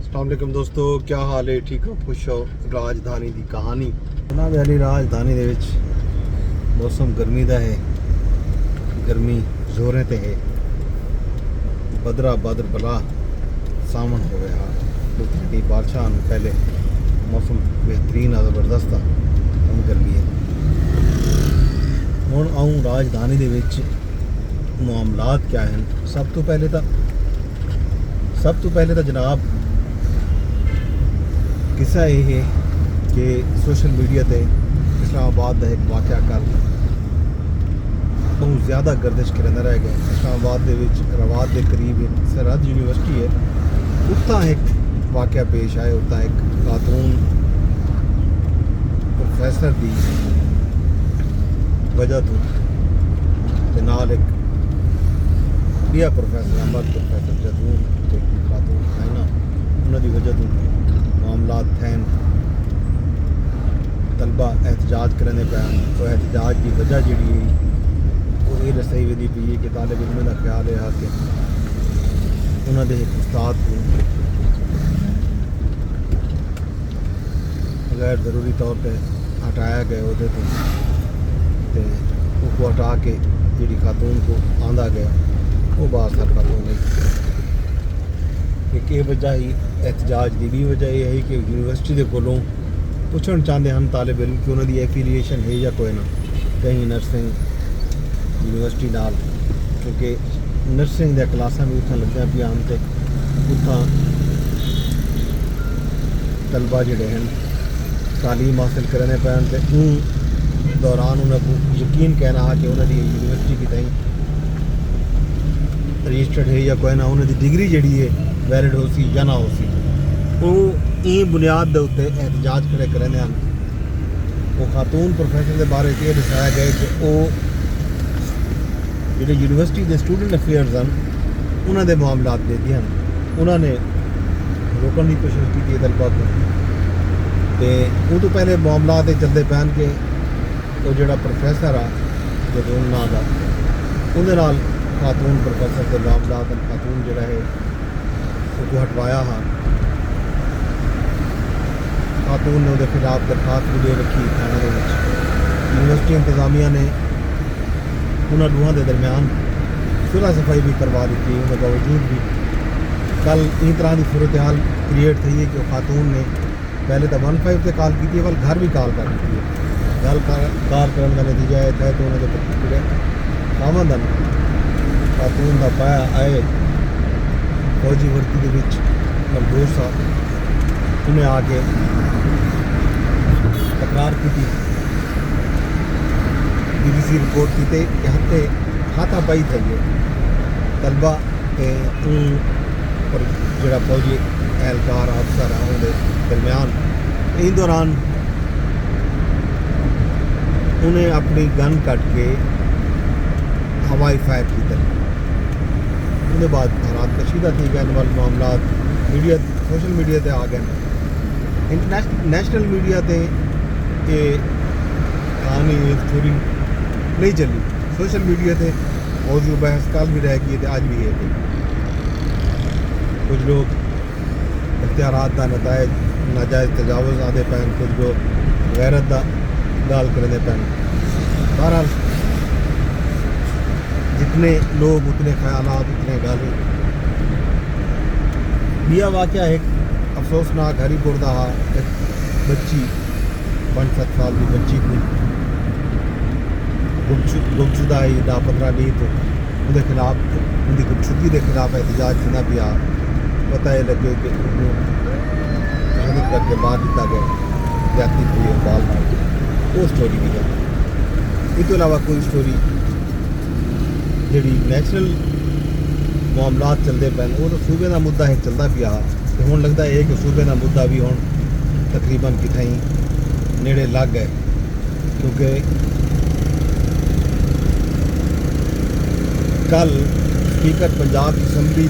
अस्सलाम वालेकुम दोस्तों, क्या हाल है? ठीक हो? खुश हो? राजधानी की कहानी जनाब वाली राजधानी दे विच मौसम गर्मी का है। गर्मी जोरें ते है। बदरा बदर बला सावन हो गया। कुदरती बादशाह पहले मौसम बेहतरीन आ जबरदस्त था, हम गर्मी है। हुण आऊँ राजधानी दे विच मामलात क्या हैं। सब तो पहले तो जनाब किस्सा ये है कि सोशल मीडिया ते इस्लामाबाद का एक वाक़या कल बहुत ज़्यादा गर्दिश करंदा रह गया। इस्लामाबाद दे विच रवात के करीब एक सरहद यूनिवर्सिटी है, उत्थां एक वाक़या पेश आया। उत्थां एक खातून प्रोफैसर की वजह तो ते नाल एक बढ़िया प्रोफैसर अमर प्रोफैसर जदून खातून है ना, उन्होंने वजह तो मामलात थैन तलबा एहतजाज करने पैन। तो एहतजाज की वजह जी वो ये दसाई वी पी है कि तालिब इल्म का ख्याल है कि उन्होंने एक उस्ताद को गैर ज़रूरी तौर पर हटाया गया वो उसको हटा के जी खातून को आंदा गया वो बासर खातून नहीं। एक ये वजह ही एहतजाज की भी वजह यह है कि यूनिवर्सिटी के कोलों पूछना चाहते हैं तालिब इल्म कि उन्होंने एफिलिएशन है या कोई ना कहीं नर्सिंग यूनिवर्सिटी नाल, क्योंकि नर्सिंग द क्लासा भी उत्थां लग्या पिया हम तो उत्थां तलबा जोड़े हैं तालीम हासिल करने पैन तो दौरान उन्होंने यकीन कहना है कि उन्होंने यूनिवर्सिटी की तई रजिस्टर्ड है या कोई ना, उन्होंने डिग्री जी है वैलिड हो सी या ना हो सी। वो ई बुनियाद के उत्ते एहतजाज खड़े करते हैं। वो खातून प्रोफैसर के बारे में दसाया गया कि वो जो यूनिवर्सिटी के स्टूडेंट अफेयर्स हैं उन्होंने मामलात देती हैं, उन्होंने रोकने की कोशिश की तलबा को। तो वो तो पहले मामलात चलते पैन के वो जो प्रोफैसर आ जदून ना का उन्हें खातून प्रोफैसर के मामलात खातून जोड़ा है उसको हटवाया हाँ। खातून ने उसके खिलाफ दरखास्त भी दे रखी थाने के यूनिवर्सिटी इंतजामिया ने उन्होंने दोनों के दरम्यान सुलह सफाई भी करवा दी थी। उनके बावजूद भी कल इन तरह की सूरत हाल क्रिएट थी है कि खातून ने पहले तो 15 से कॉल की थी, वाल घर भी कॉल कर दी है। गल कार करने का नतीजा यह था तो उन्होंने खामदन खातून का पाया आए फौजी वर्दी के निर्दोष सा उन्हें आके तकरार की थी, BBC रिपोर्ट की हत्ते हाथापाई थी तलबा और जोड़ा फौजी एहलकार अफसर है उनके दरम्यान। इन दौरान उन्हें अपनी गन कट के हवाई फायर की तरह उसके बाद हालात कशीदा थी गए वाले मामला मीडिया सोशल मीडिया ते आ गए। नेशनल मीडिया ते ये कहानी स्टोरी नहीं चली, सोशल मीडिया ते मौजूद बहस कल भी रह गई है आज भी है। कुछ लोग इख्तियारात का नतायज नाजायज़ तजावुज़ आते पैन, कुछ लोग गैरत का गाल करने पैन। बहरहाल जितने लोग उतने ख्यालात उतने गाली। यह वाक़या एक अफसोसनाक हरीपुर का एक बच्ची 5-7 साल की बच्ची को गुमशुदा ही लापता नहीं तो उनके खिलाफ उनकी गुमशुदगी के खिलाफ एहतजाज करना पिया। पता यह लगे कि शहादत करके मार दिता गया जाती हुई बाल मार वो स्टोरी भी है। इसके अलावा कोई स्टोरी जी नैचुरल मामलात चलते पैन वो तो सूबे का मुद्दा है चलता पिया। तो हुण लगता है कि सूबे का मुद्दा भी हुण तकरीबन कितें नेड़े लग गए, क्योंकि कल स्पीकर पंजाब असैंबली